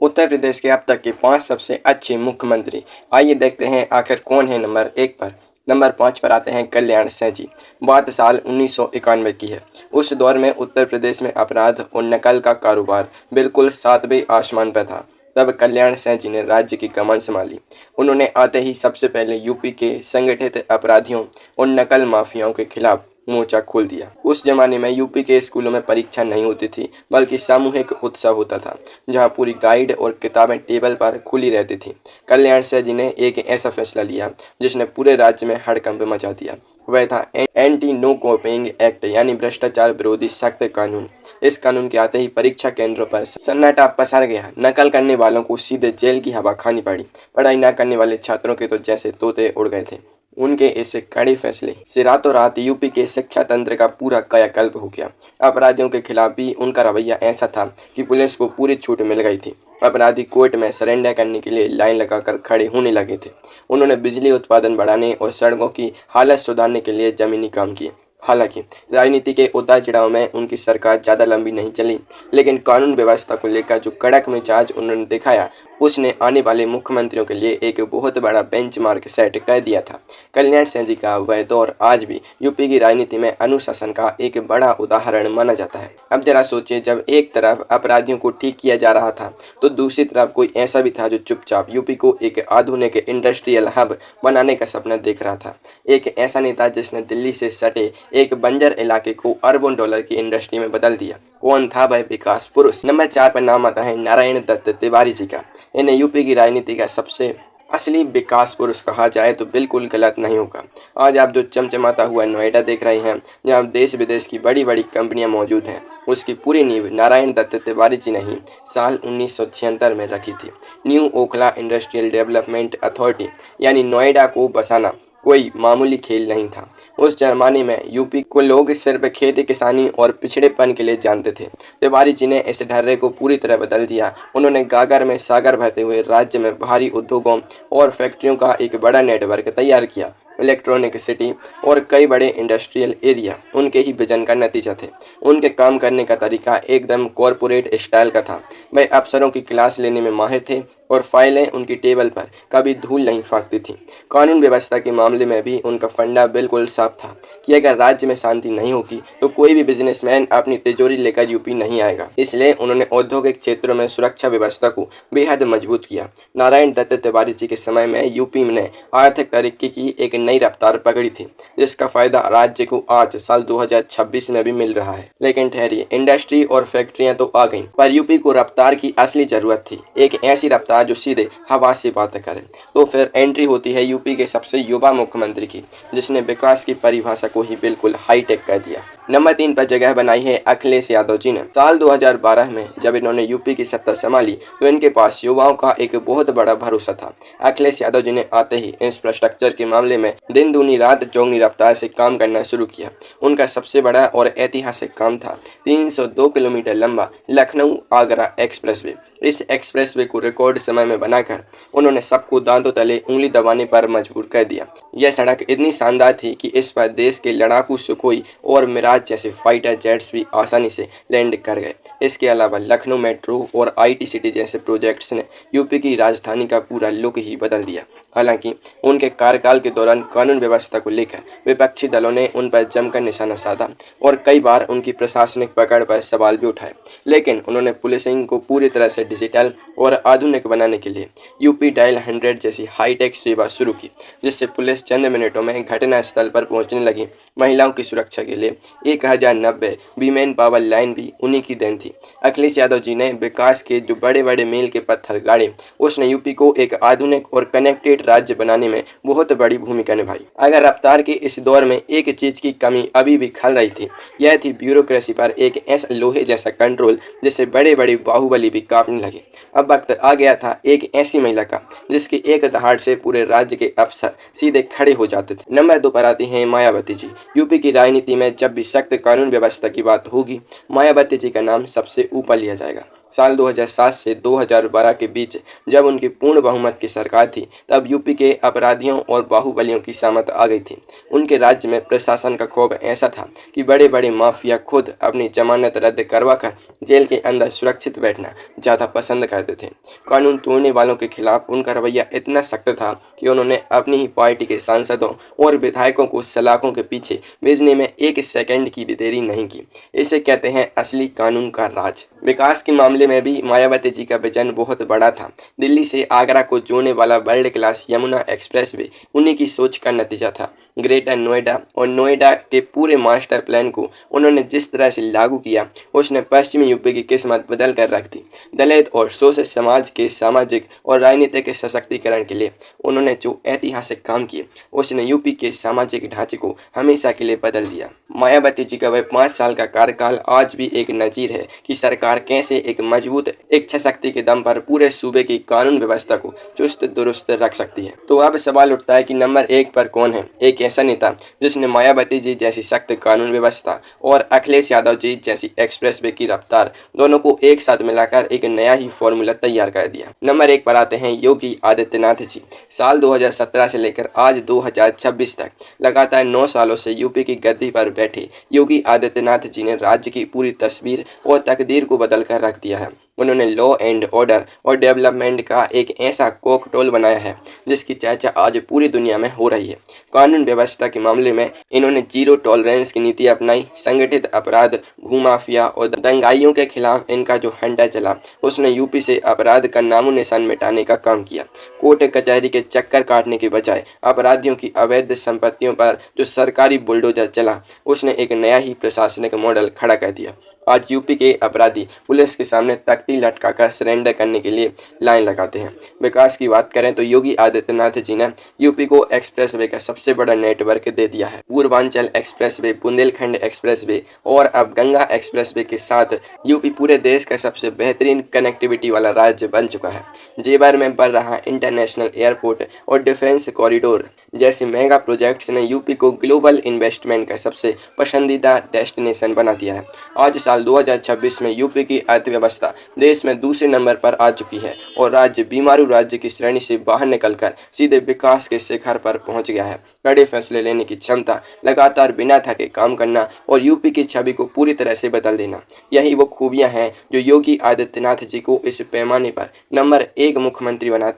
उत्तर प्रदेश के अब तक के 5 सबसे अच्छे मुख्यमंत्री। आइए देखते हैं आखिर कौन है नंबर 1 पर। नंबर 5 पर आते हैं कल्याण सिंह जी। बात साल 1991 की है। उस दौर में उत्तर प्रदेश में अपराध और नकल का कारोबार बिल्कुल सातवें आसमान पर था। तब कल्याण सिंह जी ने राज्य की कमान संभाली। उन्होंने आते ही सबसे पहले यूपी के संगठित अपराधियों और नकल माफियाओं के खिलाफ मोर्चा खोल दिया। उस जमाने में यूपी के स्कूलों में परीक्षा नहीं होती थी, बल्कि सामूहिक उत्सव होता था, जहां पूरी गाइड और किताबें टेबल पर खुली रहती थी। कल्याण सिंह जी ने एक ऐसा फैसला लिया जिसने पूरे राज्य में हड़कंप मचा दिया। वह था एंटी नो कॉपीइंग एक्ट, यानी भ्रष्टाचार विरोधी सख्त कानून। इस कानून के आते ही परीक्षा केंद्रों पर सन्नाटा पसर गया। नकल करने वालों को सीधे जेल की हवा खानी पड़ी। पढ़ाई न करने वाले छात्रों के तो जैसे तोते उड़ गए थे। उनके इस कड़े फैसले से रातों रात यूपी के शिक्षा तंत्र का पूरा कायाकल्प हो गया। अपराधियों के खिलाफ भी उनका रवैया ऐसा था कि पुलिस को पूरी छूट मिल गई थी। अपराधी कोर्ट में सरेंडर करने के लिए लाइन लगाकर खड़े होने लगे थे। उन्होंने बिजली उत्पादन बढ़ाने और सड़कों की हालत सुधारने के लिए जमीनी काम किए। हालांकि राजनीति के उतार चढ़ाव में उनकी सरकार ज़्यादा लंबी नहीं चली, लेकिन कानून व्यवस्था को लेकर जो कड़क मिजाज उन्होंने दिखाया, उसने आने वाले मुख्यमंत्रियों के लिए एक बहुत बड़ा बेंचमार्क सेट कर दिया था। कल्याण सिंह जी का वह दौर आज भी यूपी की राजनीति में अनुशासन का एक बड़ा उदाहरण माना जाता है। अब जरा सोचिए, जब एक तरफ अपराधियों को ठीक किया जा रहा था, तो दूसरी तरफ कोई ऐसा भी था जो चुपचाप यूपी को एक आधुनिक इंडस्ट्रियल हब बनाने का सपना देख रहा था। एक ऐसा नेता जिसने दिल्ली से सटे एक बंजर इलाके को अरबों डॉलर की इंडस्ट्री में बदल दिया। कौन था वह विकास पुरुष? नंबर 4 पर नाम आता है नारायण दत्त तिवारी जी का। इन्हें यूपी की राजनीति का सबसे असली विकास पुरुष कहा जाए तो बिल्कुल गलत नहीं होगा। आज आप जो चमचमाता हुआ नोएडा देख रहे हैं, जहां देश विदेश की बड़ी बड़ी कंपनियां मौजूद हैं, उसकी पूरी नींव नारायण दत्त तिवारी जी ने ही साल 1976 में रखी थी। New Okhla industrial development authority, यानी नोएडा को बसाना कोई मामूली खेल नहीं था। उस जमाने में यूपी को लोग सिर्फ खेती किसानी और पिछड़ेपन के लिए जानते थे। तिवारी जी ने इस ढर्रे को पूरी तरह बदल दिया। उन्होंने गागर में सागर बहते हुए राज्य में भारी उद्योगों और फैक्ट्रियों का एक बड़ा नेटवर्क तैयार किया। इलेक्ट्रॉनिक सिटी और कई बड़े इंडस्ट्रियल एरिया उनके ही विजन का नतीजा थे। उनके काम करने का तरीका एकदम कॉरपोरेट स्टाइल का था। वह अफसरों की क्लास लेने में माहिर थे और फाइलें उनकी टेबल पर कभी धूल नहीं फांकती थी। कानून व्यवस्था के मामले में भी उनका फंडा बिल्कुल साफ था कि अगर राज्य में शांति नहीं होगी तो कोई भी बिजनेसमैन अपनी तिजोरी लेकर यूपी नहीं आएगा। इसलिए उन्होंने औद्योगिक क्षेत्रों में सुरक्षा व्यवस्था को बेहद मजबूत किया। नारायण दत्त तिवारी जी के समय में यूपी ने आर्थिक तरक्की की एक नई रफ्तार पकड़ी थी, जिसका फायदा राज्य को आज साल 2026 में भी मिल रहा है। लेकिन ठहरिए, इंडस्ट्री और फैक्ट्रियां तो आ गईं, पर यूपी को रफ्तार की असली जरूरत थी, एक ऐसी रफ्तार जो सीधे हवा से बातें करे। तो फिर एंट्री होती है यूपी के सबसे युवा मुख्यमंत्री की, जिसने विकास की परिभाषा को ही बिल्कुल हाईटेक कर दिया। नंबर 3 पर जगह बनाई है अखिलेश यादव जी ने। साल 2012 में जब इन्होंने यूपी की सत्ता संभाली तो इनके पास युवाओं का एक बहुत बड़ा भरोसा था। अखिलेश यादव जी ने आते ही इंफ्रास्ट्रक्चर के मामले में दिन दूनी रात चौगनी रफ्तार से काम करना शुरू किया। उनका सबसे बड़ा और ऐतिहासिक काम था 302 किलोमीटर लंबा लखनऊ आगरा एक्सप्रेसवे। इस एक्सप्रेसवे को रिकॉर्ड समय में बनाकर उन्होंने सबको दांतों तले उंगली दबाने पर मजबूर कर दिया। यह सड़क इतनी शानदार थी कि इस पर देश के लड़ाकू सुखोई और मिराज जैसे फाइटर जेट्स भी आसानी से लैंड कर गए। इसके अलावा लखनऊ मेट्रो और IT सिटी जैसे प्रोजेक्ट्स ने यूपी की राजधानी का पूरा लुक ही बदल दिया। हालांकि उनके कार्यकाल के दौरान कानून व्यवस्था को लेकर विपक्षी दलों ने उन पर जमकर निशाना साधा और कई बार उनकी प्रशासनिक पकड़ पर सवाल भी उठाए। लेकिन उन्होंने पुलिसिंग को पूरी तरह से डिजिटल और आधुनिक बनाने के लिए यूपी डायल 100 जैसी हाईटेक सेवा शुरू की, जिससे पुलिस चंद मिनटों में घटना स्थल पर पहुंचने लगी। महिलाओं की सुरक्षा के लिए 1090 वीमेन पावर लाइन भी उन्हीं की देन थी। अखिलेश यादव जी ने विकास के जो बड़े बड़े मील के पत्थर गाड़े, उसने यूपी को एक आधुनिक और कनेक्टेड राज्य बनाने में बहुत बड़ी भूमिका निभाई। अगर रफ्तार के इस दौर में एक चीज की कमी अभी भी खल रही थी, यह थी ब्यूरोक्रेसी पर एक ऐसा लोहे जैसा कंट्रोल जिससे बड़े बड़े बाहुबली भी कांपने लगे। अब वक्त आ गया था एक ऐसी महिला का जिसकी एक दहाड़ से पूरे राज्य के अफसर सीधे खड़े हो जाते थे। नंबर 2 पर आती हैं मायावती जी। यूपी की राजनीति में जब भी सख्त कानून व्यवस्था की बात होगी, मायावती जी का नाम सबसे ऊपर लिया जाएगा। साल 2007 से 2012 के बीच जब उनकी पूर्ण बहुमत की सरकार थी, तब यूपी के अपराधियों और बाहुबलियों की सामत आ गई थी। उनके राज्य में प्रशासन का खौफ ऐसा था कि बड़े बड़े माफिया खुद अपनी जमानत रद्द करवा कर जेल के अंदर सुरक्षित बैठना ज़्यादा पसंद करते थे। कानून तोड़ने वालों के खिलाफ उनका रवैया इतना सख्त था कि उन्होंने अपनी ही पार्टी के सांसदों और विधायकों को सलाखों के पीछे भेजने में एक सेकंड की भी देरी नहीं की। इसे कहते हैं असली कानून का राज। विकास के मामले में भी मायावती जी का विजन बहुत बड़ा था। दिल्ली से आगरा को जोड़ने वाला world class Yamuna express way उन्हीं की सोच का नतीजा था। ग्रेटर नोएडा और नोएडा के पूरे मास्टर प्लान को उन्होंने जिस तरह से लागू किया, उसने पश्चिमी यूपी की किस्मत बदल कर रख दी। दलित और शोषित समाज के सामाजिक और राजनीतिक सशक्तिकरण के लिए उन्होंने जो ऐतिहासिक काम किए, उसने यूपी के सामाजिक ढांचे को हमेशा के लिए बदल दिया। मायावती जी का वह 5 साल का कार्यकाल आज भी एक नजीर है कि सरकार कैसे एक मजबूत इच्छा शक्ति के दम पर पूरे सूबे की कानून व्यवस्था को चुस्त दुरुस्त रख सकती है। तो अब सवाल उठता है कि नंबर 1 पर कौन है? एक ऐसा नेता जिसने मायावती जी जैसी सख्त कानून व्यवस्था और अखिलेश यादव जी जैसी एक्सप्रेस वे की रफ्तार दोनों को एक साथ मिलाकर एक नया ही फॉर्मूला तैयार कर दिया। नंबर 1 पर आते हैं योगी आदित्यनाथ जी। साल 2017 से लेकर आज 2026 तक लगातार 9 सालों से यूपी की गद्दी पर बैठे योगी आदित्यनाथ जी ने राज्य की पूरी तस्वीर और तकदीर को बदल कर रख दिया है। उन्होंने लॉ एंड ऑर्डर और डेवलपमेंट का एक ऐसा कॉकटेल बनाया है जिसकी चर्चा आज पूरी दुनिया में हो रही है। कानून व्यवस्था के मामले में इन्होंने जीरो टॉलरेंस की नीति अपनाई। संगठित अपराध, भूमाफिया और दंगाइयों के खिलाफ इनका जो हंटा चला, उसने यूपी से अपराध का नामो निशान मिटाने का काम किया। कोर्ट कचहरी के चक्कर काटने के बजाय अपराधियों की अवैध संपत्तियों पर जो सरकारी बुलडोजर चला, उसने एक नया ही प्रशासनिक मॉडल खड़ा कर दिया। आज यूपी के अपराधी पुलिस के सामने तख्ती लटकाकर सरेंडर करने के लिए लाइन लगाते हैं। विकास की बात करें तो योगी आदित्यनाथ जी ने यूपी को एक्सप्रेसवे का सबसे बड़ा नेटवर्क दे दिया है। पूर्वांचल एक्सप्रेसवे, बुंदेलखंड एक्सप्रेसवे और अब गंगा एक्सप्रेसवे के साथ यूपी पूरे देश का सबसे बेहतरीन कनेक्टिविटी वाला राज्य बन चुका है। जेवर में बन रहा इंटरनेशनल एयरपोर्ट और डिफेंस कॉरिडोर जैसे मेगा प्रोजेक्ट्स ने यूपी को ग्लोबल इन्वेस्टमेंट का सबसे पसंदीदा डेस्टिनेशन बना दिया है। आज साल 2026 में यूपी की अर्थव्यवस्था देश में दूसरे नंबर पर आ चुकी है और राज्य बीमारू राज्य की श्रेणी से बाहर निकलकर सीधे विकास के शिखर पर पहुंच गया है। कड़े फैसले लेने की क्षमता, लगातार बिना थके काम करना और यूपी की छवि को पूरी तरह से बदल देना, यही वो खूबियां हैं जो योगी आदित्यनाथ जी को इस पैमाने पर नंबर 1 मुख्यमंत्री बनाते